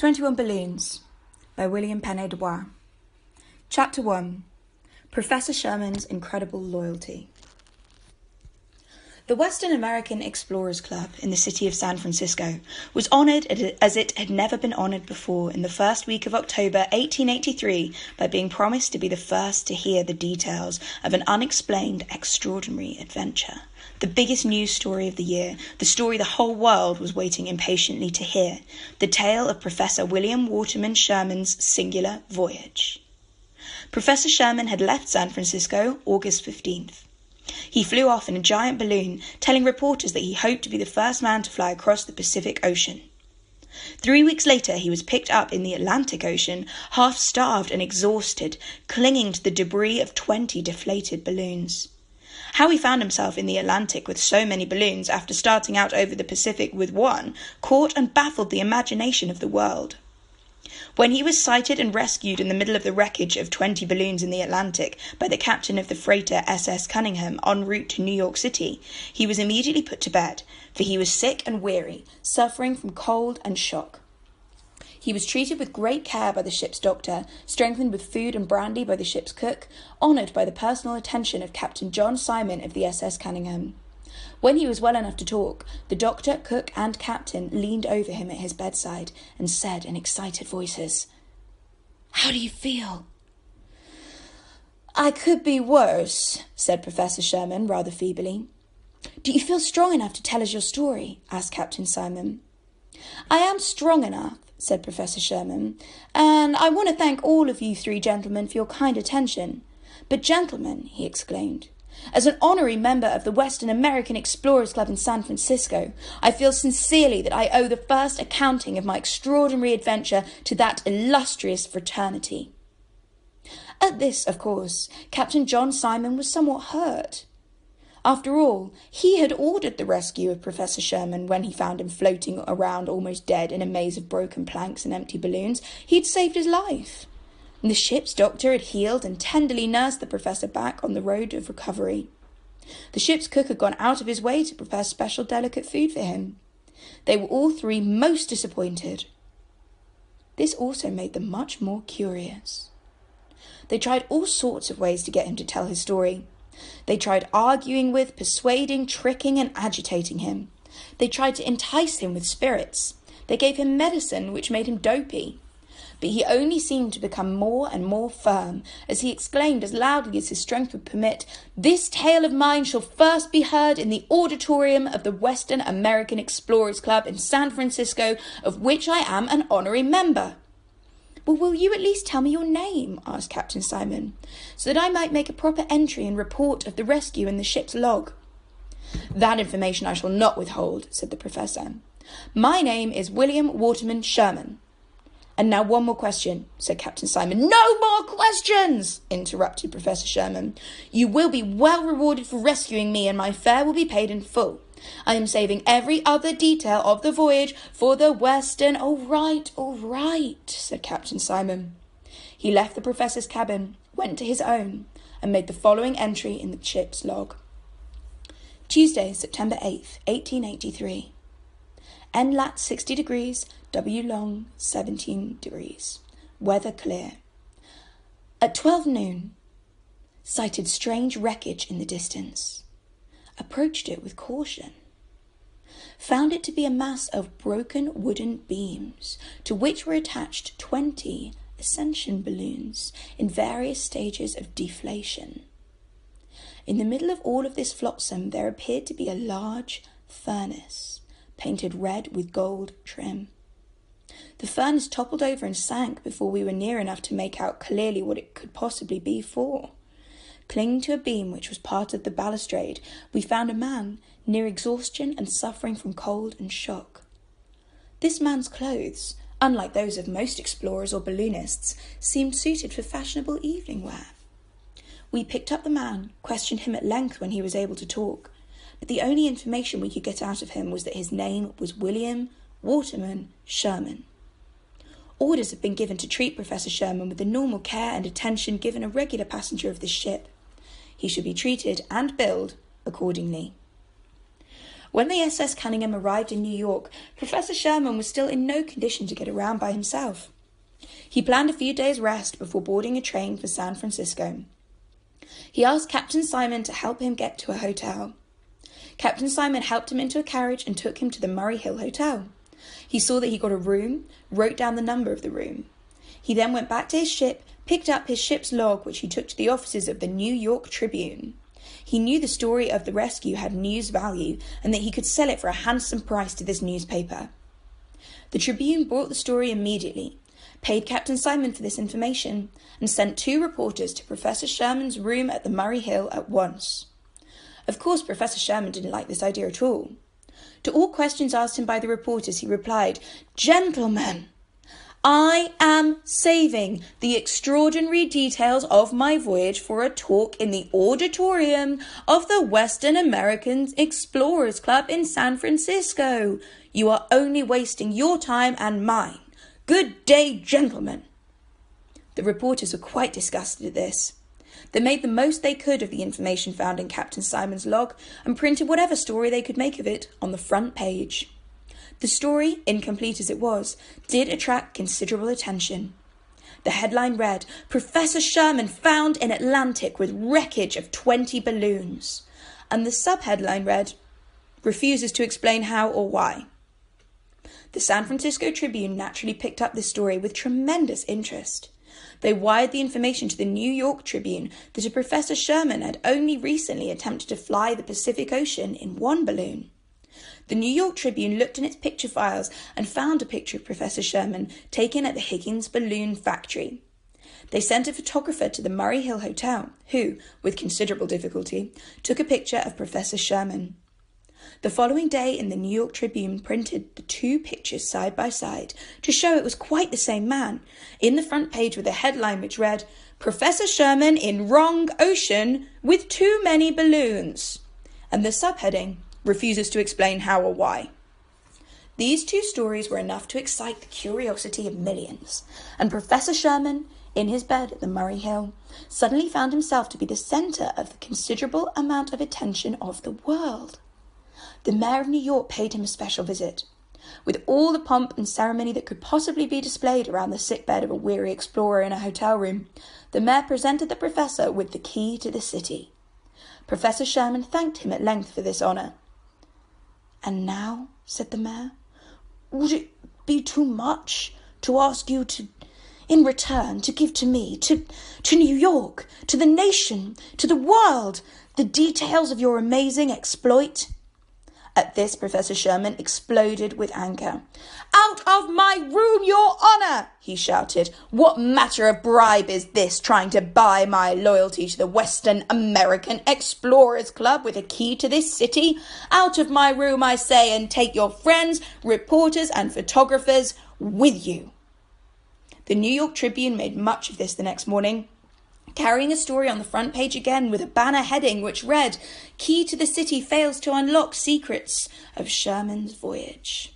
21 Balloons by William Pene de Bois. Chapter 1. Professor Sherman's Incredible Loyalty. The Western American Explorers Club in the city of San Francisco was honoured as it had never been honoured before in the first week of October 1883 by being promised to be the first to hear the details of an unexplained, extraordinary adventure. The biggest news story of the year, the story the whole world was waiting impatiently to hear, the tale of Professor William Waterman Sherman's singular voyage. Professor Sherman had left San Francisco August 15th. He flew off in a giant balloon, telling reporters that he hoped to be the first man to fly across the Pacific Ocean. 3 weeks later, he was picked up in the Atlantic Ocean, half-starved and exhausted, clinging to the debris of 20 deflated balloons. How he found himself in the Atlantic with so many balloons after starting out over the Pacific with one caught and baffled the imagination of the world. When he was sighted and rescued in the middle of the wreckage of 20 balloons in the Atlantic by the captain of the freighter SS Cunningham en route to New York City, he was immediately put to bed, for he was sick and weary, suffering from cold and shock. He was treated with great care by the ship's doctor, strengthened with food and brandy by the ship's cook, honoured by the personal attention of Captain John Simon of the SS Cunningham. When he was well enough to talk, the doctor, cook, and captain leaned over him at his bedside and said in excited voices, "How do you feel?" "I could be worse," said Professor Sherman rather feebly. "Do you feel strong enough to tell us your story?" asked Captain Simon. "I am strong enough," said Professor Sherman, "and I want to thank all of you three gentlemen for your kind attention. But gentlemen," he exclaimed, "as an honorary member of the Western American Explorers Club in San Francisco, I feel sincerely that I owe the first accounting of my extraordinary adventure to that illustrious fraternity." At this, of course, Captain John Simon was somewhat hurt. After all, he had ordered the rescue of Professor Sherman when he found him floating around almost dead in a maze of broken planks and empty balloons. He'd saved his life. The ship's doctor had healed and tenderly nursed the professor back on the road of recovery. The ship's cook had gone out of his way to prepare special delicate food for him. They were all three most disappointed. This also made them much more curious. They tried all sorts of ways to get him to tell his story. They tried arguing with, persuading, tricking, and agitating him. They tried to entice him with spirits. They gave him medicine which made him dopey. But he only seemed to become more and more firm as he exclaimed as loudly as his strength would permit, "This tale of mine shall first be heard in the auditorium of the Western American Explorers Club in San Francisco, of which I am an honorary member." "Well, will you at least tell me your name?" asked Captain Simon, "so that I might make a proper entry and report of the rescue in the ship's log?" "That information I shall not withhold," said the professor. "My name is William Waterman Sherman." "And now one more question," said Captain Simon. "No more questions," interrupted Professor Sherman. "You will be well rewarded for rescuing me, and my fare will be paid in full. I am saving every other detail of the voyage for the Western—" all right, said Captain Simon. He left the professor's cabin, went to his own, and made the following entry in the ship's log. Tuesday, September 8th, 1883. N lat 60 degrees, W long 17 degrees. Weather clear. At 12 noon, sighted strange wreckage in the distance. Approached it with caution. Found it to be a mass of broken wooden beams, to which were attached 20 ascension balloons in various stages of deflation. In the middle of all of this flotsam there appeared to be a large furnace, painted red with gold trim. The furnace toppled over and sank before we were near enough to make out clearly what it could possibly be for. Clinging to a beam which was part of the balustrade, we found a man, near exhaustion and suffering from cold and shock. This man's clothes, unlike those of most explorers or balloonists, seemed suited for fashionable evening wear. We picked up the man, questioned him at length when he was able to talk, but the only information we could get out of him was that his name was William Waterman Sherman. Orders have been given to treat Professor Sherman with the normal care and attention given a regular passenger of this ship. He should be treated and billed accordingly. When the SS Cunningham arrived in New York, Professor Sherman was still in no condition to get around by himself. He planned a few days' rest before boarding a train for San Francisco. He asked Captain Simon to help him get to a hotel. Captain Simon helped him into a carriage and took him to the Murray Hill Hotel. He saw that he got a room, wrote down the number of the room. He then went back to his ship, picked up his ship's log, which he took to the offices of the New York Tribune. He knew the story of the rescue had news value and that he could sell it for a handsome price to this newspaper. The Tribune brought the story immediately, paid Captain Simon for this information, and sent 2 reporters to Professor Sherman's room at the Murray Hill at once. Of course, Professor Sherman didn't like this idea at all. To all questions asked him by the reporters, he replied, "Gentlemen, I am saving the extraordinary details of my voyage for a talk in the auditorium of the Western American Explorers Club in San Francisco. You are only wasting your time and mine. Good day, gentlemen." The reporters were quite disgusted at this. They made the most they could of the information found in Captain Simon's log and printed whatever story they could make of it on the front page. The story, incomplete as it was, did attract considerable attention. The headline read, "Professor Sherman found in Atlantic with wreckage of 20 balloons." And the subheadline read, "Refuses to explain how or why." The San Francisco Tribune naturally picked up this story with tremendous interest. They wired the information to the New York Tribune that a Professor Sherman had only recently attempted to fly the Pacific Ocean in one balloon. The New York Tribune looked in its picture files and found a picture of Professor Sherman taken at the Higgins Balloon Factory. They sent a photographer to the Murray Hill Hotel, who, with considerable difficulty, took a picture of Professor Sherman. The following day in the New York Tribune printed the 2 pictures side by side to show it was quite the same man, in the front page with a headline which read, "Professor Sherman in wrong ocean with too many balloons," and the subheading, "Refuses to explain how or why." These 2 stories were enough to excite the curiosity of millions, and Professor Sherman, in his bed at the Murray Hill, suddenly found himself to be the centre of the considerable amount of attention of the world. The mayor of New York paid him a special visit. With all the pomp and ceremony that could possibly be displayed around the sickbed of a weary explorer in a hotel room, the mayor presented the professor with the key to the city. Professor Sherman thanked him at length for this honour. "And now," said the mayor, "would it be too much to ask you to, in return, to give to me, to New York, to the nation, to the world, the details of your amazing exploit?" At this, Professor Sherman exploded with anger. "Out of my room, Your Honour!" he shouted. "What matter of bribe is this, trying to buy my loyalty to the Western American Explorers Club with a key to this city? Out of my room, I say, and take your friends, reporters and photographers with you." The New York Tribune made much of this the next morning, carrying a story on the front page again with a banner heading which read, "Key to the City fails to unlock secrets of Sherman's voyage."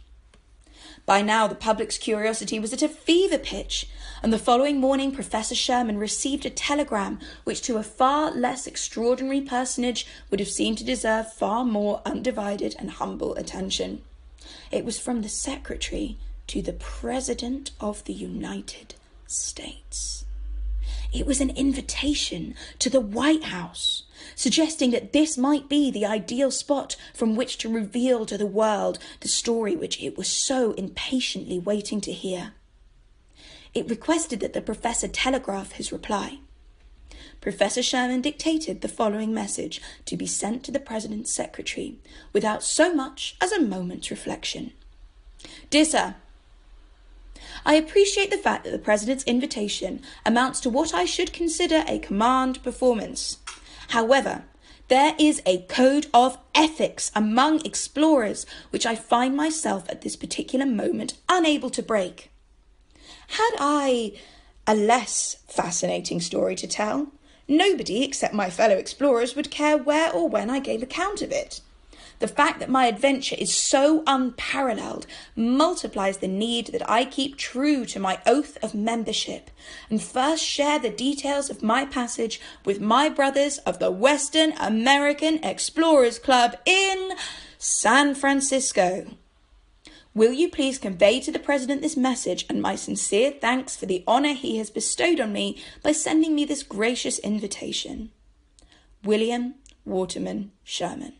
By now the public's curiosity was at a fever pitch, and the following morning Professor Sherman received a telegram which to a far less extraordinary personage would have seemed to deserve far more undivided and humble attention. It was from the Secretary to the President of the United States. It was an invitation to the White House, suggesting that this might be the ideal spot from which to reveal to the world the story which it was so impatiently waiting to hear. It requested that the professor telegraph his reply. Professor Sherman dictated the following message to be sent to the President's Secretary, without so much as a moment's reflection. "Dear Sir, I appreciate the fact that the President's invitation amounts to what I should consider a command performance. However, there is a code of ethics among explorers which I find myself at this particular moment unable to break. Had I a less fascinating story to tell, nobody except my fellow explorers would care where or when I gave account of it. The fact that my adventure is so unparalleled multiplies the need that I keep true to my oath of membership and first share the details of my passage with my brothers of the Western American Explorers Club in San Francisco. Will you please convey to the President this message and my sincere thanks for the honour he has bestowed on me by sending me this gracious invitation? William Waterman Sherman.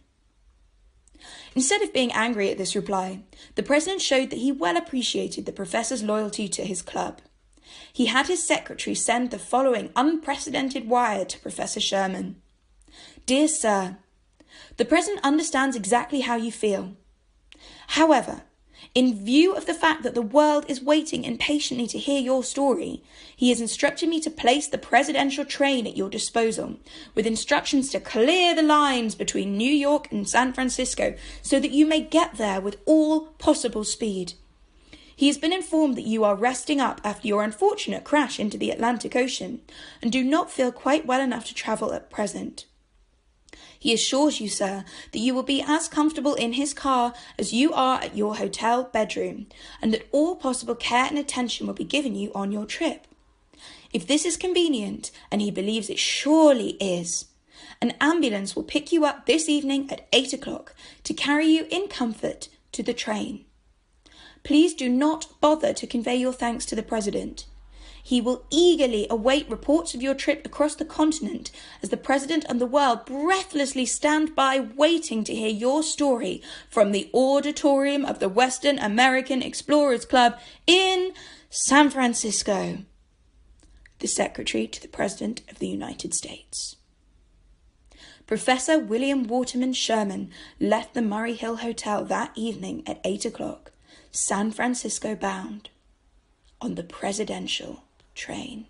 Instead of being angry at this reply, the President showed that he well appreciated the professor's loyalty to his club. He had his secretary send the following unprecedented wire to Professor Sherman. Dear Sir, the President understands exactly how you feel. However, in view of the fact that the world is waiting impatiently to hear your story, he has instructed me to place the presidential train at your disposal, with instructions to clear the lines between New York and San Francisco so that you may get there with all possible speed. He has been informed that you are resting up after your unfortunate crash into the Atlantic Ocean and do not feel quite well enough to travel at present. He assures you, sir, that you will be as comfortable in his car as you are at your hotel bedroom, and that all possible care and attention will be given you on your trip. If this is convenient, and he believes it surely is, an ambulance will pick you up this evening at 8 o'clock to carry you in comfort to the train. Please do not bother to convey your thanks to the President. He will eagerly await reports of your trip across the continent as the President and the world breathlessly stand by waiting to hear your story from the auditorium of the Western American Explorers Club in San Francisco. The Secretary to the President of the United States. Professor William Waterman Sherman left the Murray Hill Hotel that evening at 8 o'clock, San Francisco bound, on the presidential train.